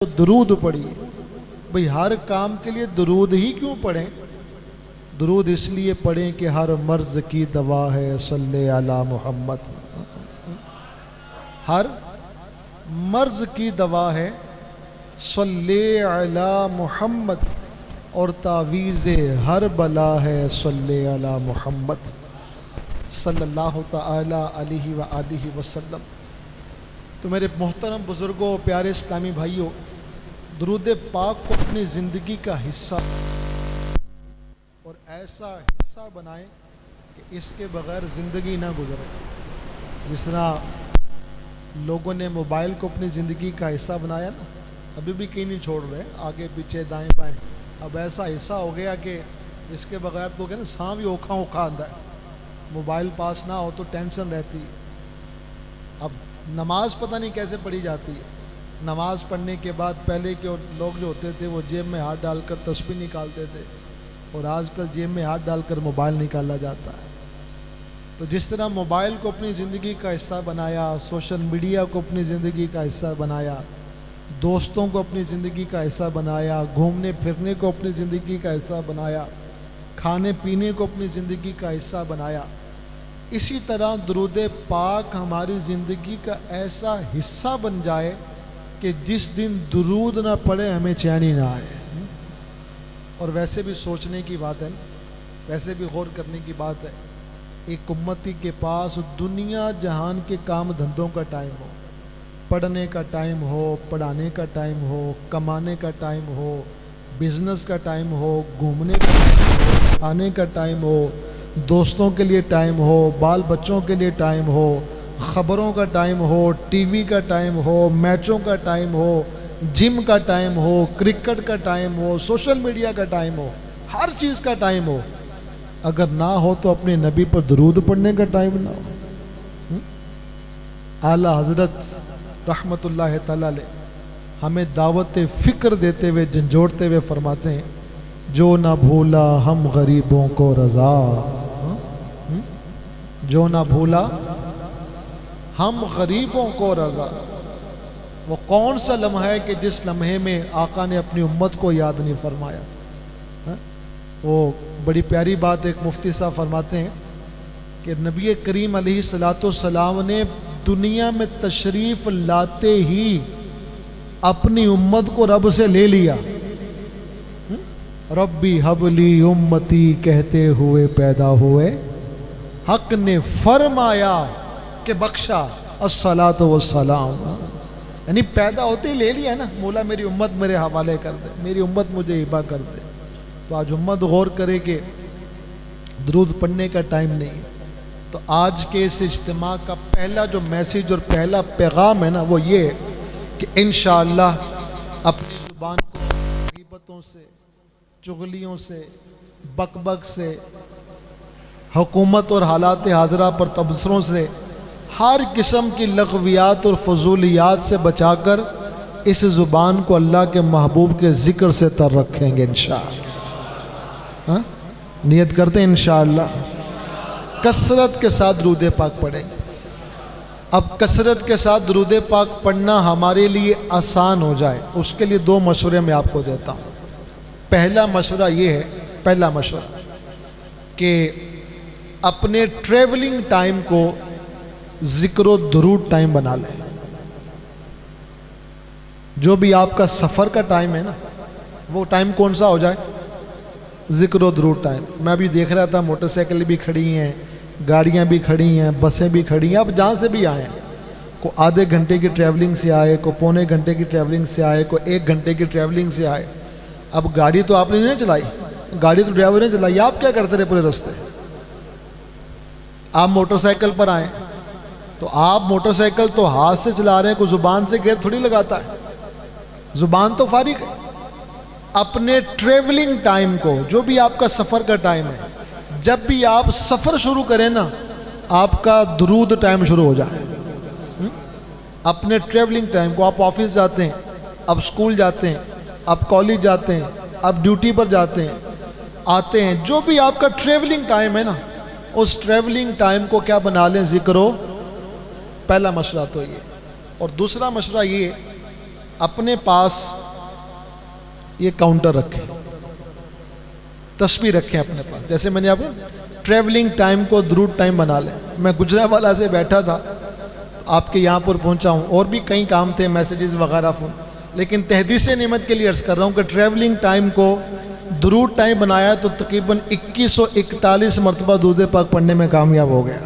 درود پڑھیے. بھئی ہر کام کے لیے درود ہی کیوں پڑھیں؟ درود اس لیے پڑھیں کہ ہر مرض کی دوا ہے صلی علی محمد. ہر مرض کی دوا ہے صلی علی محمد، اور تعویذ ہر بلا ہے صلی علی محمد صلی اللہ تعالی علیہ وآلہ وسلم. تو میرے محترم بزرگوں، پیارے اسلامی بھائیوں، درود پاک کو اپنی زندگی کا حصہ اور ایسا حصہ بنائیں کہ اس کے بغیر زندگی نہ گزرے. جس طرح لوگوں نے موبائل کو اپنی زندگی کا حصہ بنایا نا، ابھی بھی کہیں نہیں چھوڑ رہے، آگے پیچھے دائیں بائیں. اب ایسا حصہ ہو گیا کہ اس کے بغیر تو کہ نا سانپ بھی اوکھا اوکھا آندہ ہے. موبائل پاس نہ ہو تو ٹینشن رہتی ہے. اب نماز پتہ نہیں کیسے پڑھی جاتی ہے. نماز پڑھنے کے بعد پہلے کے لوگ جو ہوتے تھے وہ جیب میں ہاتھ ڈال کر تسبیح نکالتے تھے، اور آج کل جیب میں ہاتھ ڈال کر موبائل نکالا جاتا ہے. تو جس طرح موبائل کو اپنی زندگی کا حصہ بنایا، سوشل میڈیا کو اپنی زندگی کا حصہ بنایا، دوستوں کو اپنی زندگی کا حصہ بنایا، گھومنے پھرنے کو اپنی زندگی کا حصہ بنایا، کھانے پینے کو اپنی زندگی کا حصہ بنایا، اسی طرح درود پاک ہماری زندگی کا ایسا حصہ بن جائے کہ جس دن درود نہ پڑے ہمیں چین ہی نہ آئے. اور ویسے بھی سوچنے کی بات ہے، ویسے بھی غور کرنے کی بات ہے. ایک امتی کے پاس دنیا جہان کے کام دھندوں کا ٹائم ہو، پڑھنے کا ٹائم ہو، پڑھانے کا ٹائم ہو، کمانے کا ٹائم ہو، بزنس کا ٹائم ہو، گھومنے کا ٹائم ہو، کھانے کا ٹائم ہو، دوستوں کے لیے ٹائم ہو، بال بچوں کے لیے ٹائم ہو، خبروں کا ٹائم ہو، ٹی وی کا ٹائم ہو، میچوں کا ٹائم ہو، جم کا ٹائم ہو، کرکٹ کا ٹائم ہو، سوشل میڈیا کا ٹائم ہو، ہر چیز کا ٹائم ہو. اگر نہ ہو تو اپنے نبی پر درود پڑھنے کا ٹائم نہ ہو. اعلیٰ حضرت رحمت اللہ تعالی علیہ ہمیں دعوت فکر دیتے ہوئے، جھنجھوڑتے ہوئے فرماتے ہیں، جو نہ بھولا ہم غریبوں کو رضا، جو نہ بھولا ہم غریبوں کو رضا. وہ کون سا لمحہ ہے کہ جس لمحے میں آقا نے اپنی امت کو یاد نہیں فرمایا؟ وہ بڑی پیاری بات ایک مفتی صاحب فرماتے ہیں کہ نبی کریم علیہ الصلاۃ والسلام نے دنیا میں تشریف لاتے ہی اپنی امت کو رب سے لے لیا. ربی حبلی امتی کہتے ہوئے پیدا ہوئے، حق نے فرمایا کہ بخشا الصلاۃ والسلام. یعنی پیدا ہوتے ہی لے لیا نا، مولا میری امت میرے حوالے کر دے، میری امت مجھے ہبہ کر دے. تو آج امت غور کرے کہ درود پڑھنے کا ٹائم نہیں. تو آج کے اس اجتماع کا پہلا جو میسیج اور پہلا پیغام ہے نا، وہ یہ ہے کہ انشاءاللہ اپنی زبان کو غیبتوں سے، چغلیوں سے، بک بک سے، حکومت اور حالات حاضرہ پر تبصروں سے، ہر قسم کی لغویات اور فضولیات سے بچا کر اس زبان کو اللہ کے محبوب کے ذکر سے تر رکھیں گے انشاءاللہ. نیت کرتے ہیں انشاءاللہ کثرت کے ساتھ درود پاک پڑھیں. اب کثرت کے ساتھ درود پاک پڑھنا ہمارے لیے آسان ہو جائے، اس کے لیے دو مشورے میں آپ کو دیتا ہوں. پہلا مشورہ یہ ہے، پہلا مشورہ کہ اپنے ٹریولنگ ٹائم کو ذکر و درود ٹائم بنا لیں. جو بھی آپ کا سفر کا ٹائم ہے نا، وہ ٹائم کون سا ہو جائے؟ ذکر و درود ٹائم. میں بھی دیکھ رہا تھا موٹر سائیکل بھی کھڑی ہیں، گاڑیاں بھی کھڑی ہیں، بسیں بھی کھڑی ہیں. اب جہاں سے بھی آئے ہیں، کو آدھے گھنٹے کی ٹریولنگ سے آئے، کو پونے گھنٹے کی ٹریولنگ سے آئے، کو 1 گھنٹے کی ٹریولنگ سے آئے. اب گاڑی تو آپ نے نہیں چلائی، گاڑی تو ڈرائیور نے چلائی. آپ کیا کرتے رہے پورے راستے؟ آپ موٹر سائیکل پر آئیں تو آپ موٹر سائیکل تو ہاتھ سے چلا رہے ہیں، کوئی زبان سے گیئر تھوڑی لگاتا ہے، زبان تو فارغ ہے. اپنے ٹریولنگ ٹائم کو، جو بھی آپ کا سفر کا ٹائم ہے، جب بھی آپ سفر شروع کریں نا، آپ کا درود ٹائم شروع ہو جائے. اپنے ٹریولنگ ٹائم کو، آپ آفس جاتے ہیں، اب سکول جاتے ہیں، اب کالج جاتے ہیں، اب ڈیوٹی پر جاتے ہیں، آتے ہیں، جو بھی آپ کا ٹریولنگ ٹائم ہے نا، اس ٹریولنگ ٹائم کو کیا بنا لیں؟ ذکر ہو. پہلا مشورہ تو یہ. اور دوسرا مشورہ یہ اپنے پاس یہ کاؤنٹر رکھیں، تسبیح رکھیں اپنے پاس. جیسے میں نے آپ ٹریولنگ ٹائم کو درود ٹائم بنا لیں. میں گجرانوالہ سے بیٹھا تھا، آپ کے یہاں پر پہنچا ہوں، اور بھی کئی کام تھے، میسیجز وغیرہ فون، لیکن تحدیث نعمت کے لیے عرض کر رہا ہوں کہ ٹریولنگ ٹائم کو درود ٹائم بنایا تو تقریباً 2141 مرتبہ درود پاک پڑھنے میں کامیاب ہو گیا.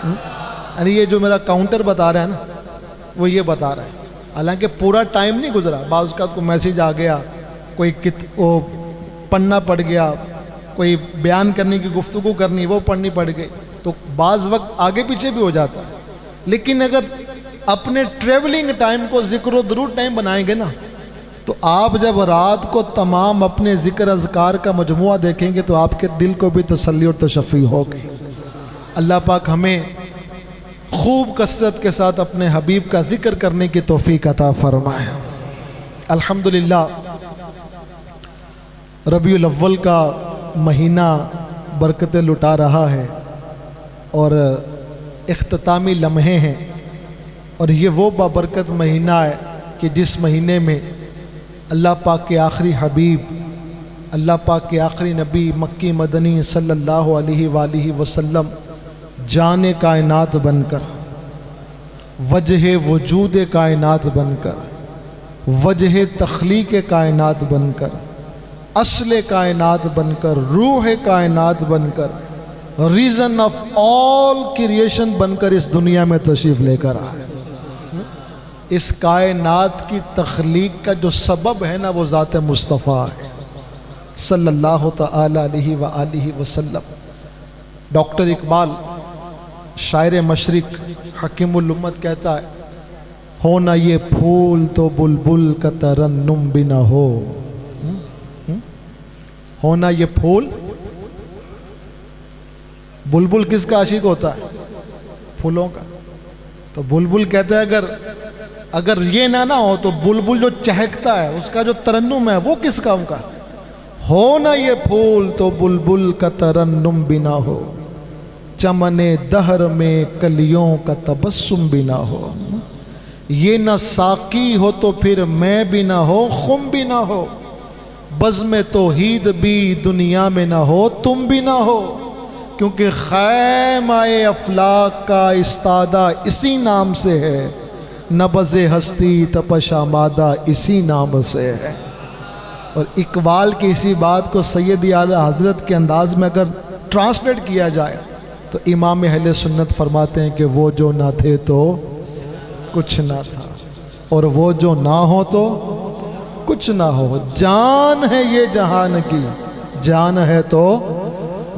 یعنی یہ جو میرا کاؤنٹر بتا رہا ہے نا، وہ یہ بتا رہا ہے. حالانکہ پورا ٹائم نہیں گزرا، بعض اوقات کو میسیج آ گیا، کوئی وہ پڑھنا پڑ گیا، کوئی بیان کرنے کی گفتگو کرنی وہ پڑھنی پڑ گئی، تو بعض وقت آگے پیچھے بھی ہو جاتا ہے. لیکن اگر اپنے ٹریولنگ ٹائم کو ذکر و درود ٹائم بنائیں گے نا، تو آپ جب رات کو تمام اپنے ذکر اذکار کا مجموعہ دیکھیں گے تو آپ کے دل کو بھی تسلی اور تشفی ہوگی. اللہ پاک ہمیں خوب کثرت کے ساتھ اپنے حبیب کا ذکر کرنے کی توفیق عطا فرمائے. الحمدللہ ربیع الاول کا مہینہ برکتیں لٹا رہا ہے اور اختتامی لمحے ہیں، اور یہ وہ بابرکت مہینہ ہے کہ جس مہینے میں اللہ پاک کے آخری حبیب، اللہ پاک کے آخری نبی مکی مدنی صلی اللہ علیہ وآلہ وسلم جان کائنات بن کر، وجہ وجود کائنات بن کر، وجہ تخلیق کائنات بن کر، اصل کائنات بن کر، روح کائنات بن کر، ریزن آف آل کریشن بن کر اس دنیا میں تشریف لے کر آئے. اس کائنات کی تخلیق کا جو سبب ہے نا، وہ ذات مصطفیٰ ہے صلی اللہ تعالی علیہ وآلہ وسلم. ڈاکٹر اقبال شاعر مشرق حکیم الامت کہتا ہے، ہونا یہ پھول تو بلبل کا ترنم بھی نہ ہو. ہونا یہ پھول، بلبل کس کا عاشق ہوتا ہے؟ پھولوں کا. تو بلبل کہتا ہے اگر یہ نہ ہو تو بلبل جو چہکتا ہے، اس کا جو ترنم ہے، وہ کس کام کا؟ ہونا یہ پھول تو بلبل کا ترنم بھی نہ ہو، چمن دہر میں کلیوں کا تبسم بھی نہ ہو. یہ نہ ساقی ہو تو پھر میں بھی نہ ہو، خم بھی نہ ہو، بزم توحید بھی دنیا میں نہ ہو، تم بھی نہ ہو. کیونکہ خیمہ افلاک کا استادہ اسی نام سے ہے، نبض ہستی تپش آمادہ اسی نام سے ہے. اور اقبال کی اسی بات کو سید اعلیٰ حضرت کے انداز میں اگر ٹرانسلیٹ کیا جائے تو امام اہل سنت فرماتے ہیں کہ وہ جو نہ تھے تو کچھ نہ تھا، اور وہ جو نہ ہو تو کچھ نہ ہو. جان ہے یہ جہان کی، جان ہے تو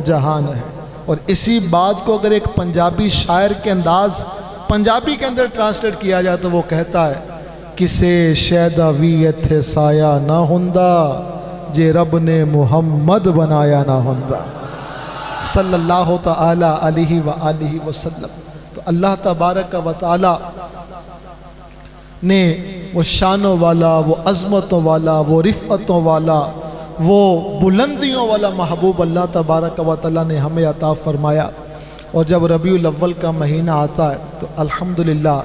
جہان ہے. اور اسی بات کو اگر ایک پنجابی شاعر کے انداز پنجابی کے اندر ٹرانسلیٹ کیا جائے تو وہ کہتا ہے، کسے شیدہ وی اتھے سایہ نہ ہندا، جے رب نے محمد بنایا نہ ہندا صلی اللہ تعالی علیہ وآلہ وسلم. تو اللہ تبارک و تعالی نے وہ شانوں والا، وہ عظمتوں والا، وہ رفعتوں والا، وہ بلندیوں والا محبوب اللہ تبارک و تعالی نے ہمیں عطا فرمایا. اور جب ربیع الاول کا مہینہ آتا ہے تو الحمدللہ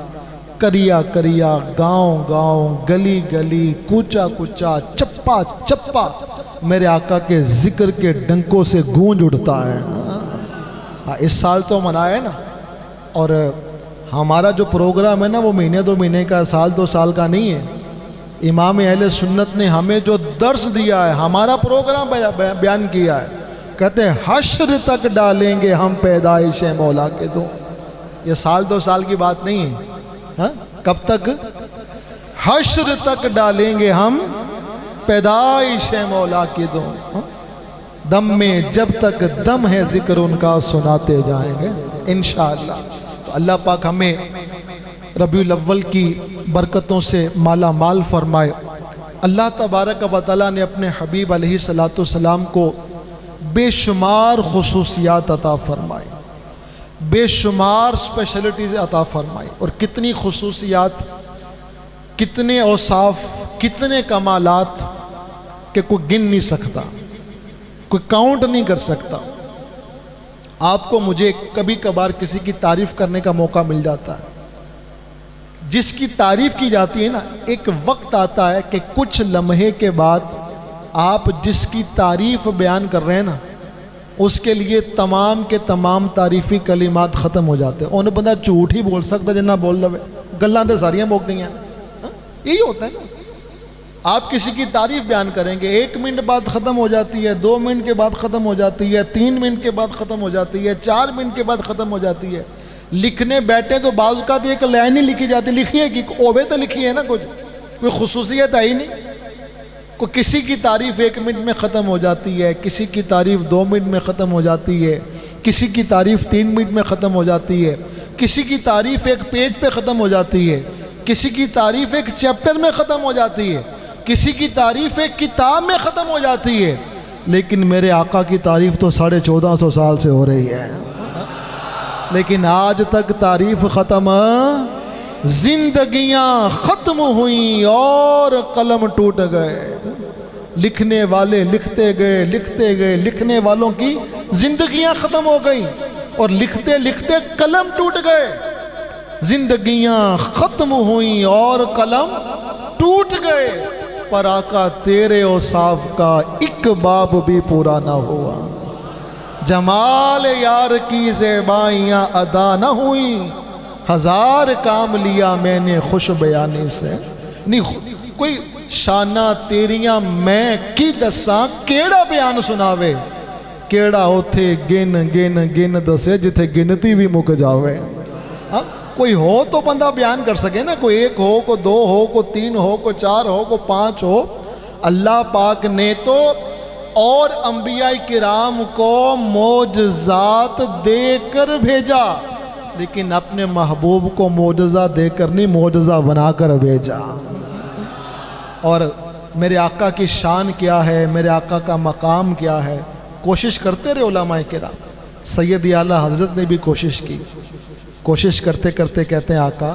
کریا کریا، گاؤں گاؤں، گلی گلی، کوچا کوچا، چپا چپا میرے آقا کے ذکر کے ڈنکوں سے گونج اٹھتا ہے. اس سال تو منایا ہے نا، اور ہمارا جو پروگرام ہے نا وہ مہینے دو مہینے کا، سال دو سال کا نہیں ہے. امام اہل سنت نے ہمیں جو درس دیا ہے، ہمارا پروگرام بیان کیا ہے، کہتے ہیں حشر تک ڈالیں گے ہم پیدائش مولا کے دو. یہ سال دو سال کی بات نہیں ہے. ہاں کب تک؟ حشر تک ڈالیں گے ہم پیدائش مولا کے دو. دم میں جب تک دم ہے ذکر ان کا سناتے جائیں گے انشاءاللہ. تو اللہ پاک ہمیں ربیع الاول کی برکتوں سے مالا مال فرمائے. اللہ تبارک و تعالیٰ نے اپنے حبیب علیہ الصلوۃ والسلام کو بے شمار خصوصیات عطا فرمائی، بے شمار اسپیشلٹیز عطا فرمائی. اور کتنی خصوصیات، کتنے اوصاف، کتنے کمالات کہ کوئی گن نہیں سکتا، کوئی کاؤنٹ نہیں کر سکتا. آپ کو مجھے کبھی کبھار کسی کی تعریف کرنے کا موقع مل جاتا ہے. جس کی تعریف کی جاتی ہے نا، ایک وقت آتا ہے کہ کچھ لمحے کے بعد آپ جس کی تعریف بیان کر رہے ہیں نا، اس کے لیے تمام کے تمام تعریفی کلمات ختم ہو جاتے ہیں۔ انہیں بندہ جھوٹ ہی بول سکتا جنہ بول لوے، گلاں تے ساریاں موک گئی ہیں۔ یہی ہوتا ہے نا، آپ کسی کی تعریف بیان کریں گے، 1 منٹ بعد ختم ہو جاتی ہے، 2 منٹ کے بعد ختم ہو جاتی ہے، 3 منٹ کے بعد ختم ہو جاتی ہے، 4 منٹ کے بعد ختم ہو جاتی ہے۔ لکھنے بیٹھے تو بعض کا ایک لائن ہی لکھی جاتی، لکھیے کہ اوبے تو لکھی ہے نا، کچھ کوئی خصوصیت ہے ہی نہیں۔ کوئی کسی کی تعریف 1 منٹ میں ختم ہو جاتی ہے، کسی کی تعریف 2 منٹ میں ختم ہو جاتی ہے، کسی کی تعریف 3 منٹ میں ختم ہو جاتی ہے، کسی کی تعریف 1 پیج پہ ختم ہو جاتی ہے، کسی کی تعریف 1 چیپٹر میں ختم ہو جاتی ہے، کسی کی تعریف 1 کتاب میں ختم ہو جاتی ہے۔ لیکن میرے آقا کی تعریف تو 1450 سال سے ہو رہی ہے، لیکن آج تک تعریف ختم، زندگیاں ختم ہوئیں اور قلم ٹوٹ گئے۔ لکھنے والے لکھتے گئے، لکھتے گئے، لکھنے والوں کی زندگیاں ختم ہو گئیں اور لکھتے لکھتے قلم ٹوٹ گئے۔ زندگیاں ختم ہوئیں اور قلم ٹوٹ گئے، پر آقا تیرے اوصاف کا ایک باب بھی پورا نہ ہوا۔ جمال یار کی زیبائیاں ادا نہ ہوئیں، 1000 کام لیا میں نے خوش بیانی سے۔ نہیں کوئی شانہ تیریاں میں کی دساں، کیڑا بیان سناوے، کیڑا ہوتے گن گن گن دسے جتھے گنتی بھی مک جاوے۔ کوئی ہو تو بندہ بیان کر سکے نا، کوئی 1 ہو، کوئی 2 ہو، کوئی 3 ہو، کوئی 4 ہو، کوئی 5 ہو۔ اللہ پاک نے تو اور انبیاء کرام کو معجزات دے کر بھیجا، لیکن اپنے محبوب کو معجزہ دے کر نہیں، معجزہ بنا کر بھیجا۔ اور میرے آقا کی شان کیا ہے، میرے آقا کا مقام کیا ہے، کوشش کرتے رہے علماء کرام۔ سید اعلیٰ حضرت نے بھی کوشش کی، کوشش کرتے کرتے کہتے ہیں آقا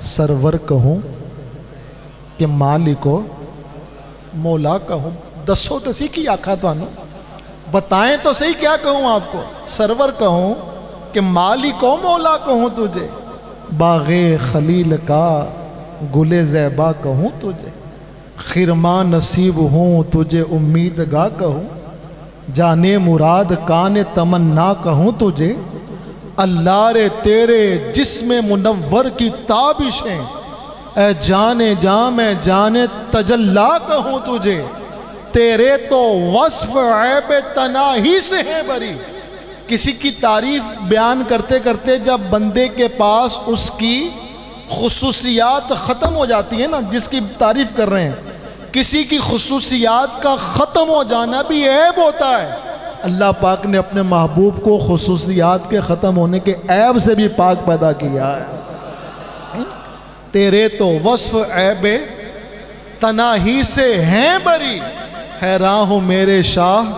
سرور کہوں کہ مالکو مولا کہوں، دسو تو سی کی آقا تو انو بتائیں تو صحیح کیا کہوں آپ کو، سرور کہوں کہ مالکو مولا کہوں تجھے، باغ خلیل کا گل زیبا کہوں تجھے، خرما نصیب ہوں تجھے امید گاہ کہوں، جانے مراد کان تمنا کہوں تجھے، اللہ رے تیرے جسم منور کی تابشیں، اے جانے جاں میں جانے تجلا کہوں تجھے، تیرے تو وصف عیب تناہی سے ہے بری۔ کسی کی تعریف بیان کرتے کرتے جب بندے کے پاس اس کی خصوصیات ختم ہو جاتی ہیں نا، جس کی تعریف کر رہے ہیں، کسی کی خصوصیات کا ختم ہو جانا بھی عیب ہوتا ہے۔ اللہ پاک نے اپنے محبوب کو خصوصیات کے ختم ہونے کے عیب سے بھی پاک پیدا کیا ہے۔ تیرے تو وصف عیب تناہی سے ہیں بری، حیران ہوں میرے شاہ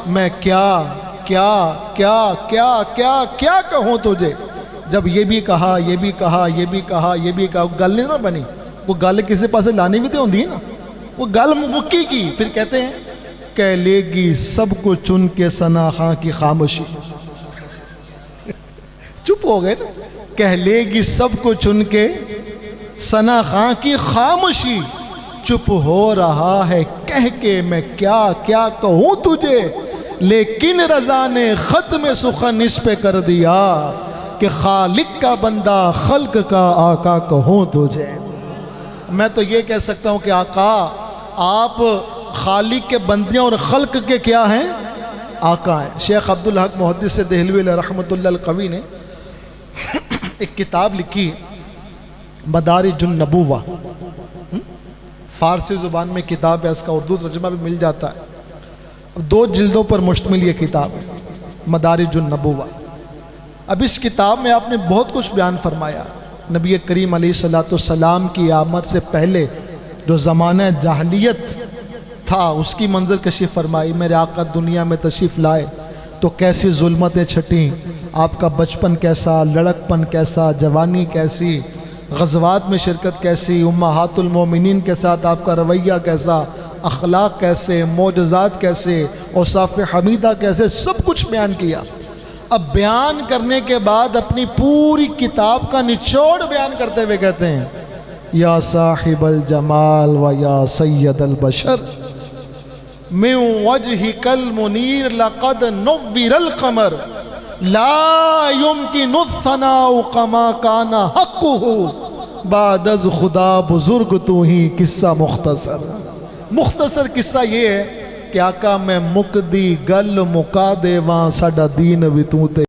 میں کیا کیا کیا کیا کیا کیا کہوں تجھے۔ جب یہ بھی کہا، یہ بھی کہا، یہ بھی کہا، یہ بھی کہا، گل نہیں نہ بنی، وہ گل کسی پاسے لانی بھی تو ہوندی ہے نا، وہ گل مکی کی۔ پھر کہتے ہیں کہہ لے گی سب کو چن کے ثنا خاں کی خاموشی، چپ ہو گئے نا، کہہ لے گی سب کو چن کے ثنا خاں کی خاموشی، چپ ہو رہا ہے کہہ کے میں کیا کیا کہوں تجھے، لیکن رضا نے ختم سخن اس پہ کر دیا کہ خالق کا بندہ خلق کا آقا کہوں تجھے۔ میں تو یہ کہہ سکتا ہوں کہ آقا آپ خالق کے بندیاں اور خلق کے کیا ہیں؟ آقا ہیں۔ شیخ عبدالحق محدث دہلوی علیہ رحمۃ اللہ القوی نے ایک کتاب لکھی مدارج النبوہ، فارسی زبان میں کتاب ہے، اس کا اردو ترجمہ بھی مل جاتا ہے۔ 2 جلدوں پر مشتمل یہ کتاب ہے مدارج النبوہ۔ اب اس کتاب میں آپ نے بہت کچھ بیان فرمایا، نبی کریم علیہ السلام کی آمد سے پہلے جو زمانہ جاہلیت تھا اس کی منظر کشی فرمائی، میرے آقا دنیا میں تشریف لائے تو کیسی ظلمتیں چھٹیں، آپ کا بچپن کیسا، لڑکپن کیسا، جوانی کیسی، غزوات میں شرکت کیسی، امہات المومنین کے ساتھ آپ کا رویہ کیسا، اخلاق کیسے، معجزات کیسے، اوصاف حمیدہ کیسے، سب کچھ بیان کیا۔ اب بیان کرنے کے بعد اپنی پوری کتاب کا نچوڑ بیان کرتے ہوئے کہتے ہیں یا صاحب الجمال و یا سید البشر من وجهك المنیر لقد نور القمر لا يمكن الثناء كما كان حقه بعد از خدا بزرگ تو ہی قصہ مختصر قصہ یہ ہے کہ آقا میں مک دی گل مکا دے وہاں ساڈا دین بھی تو تے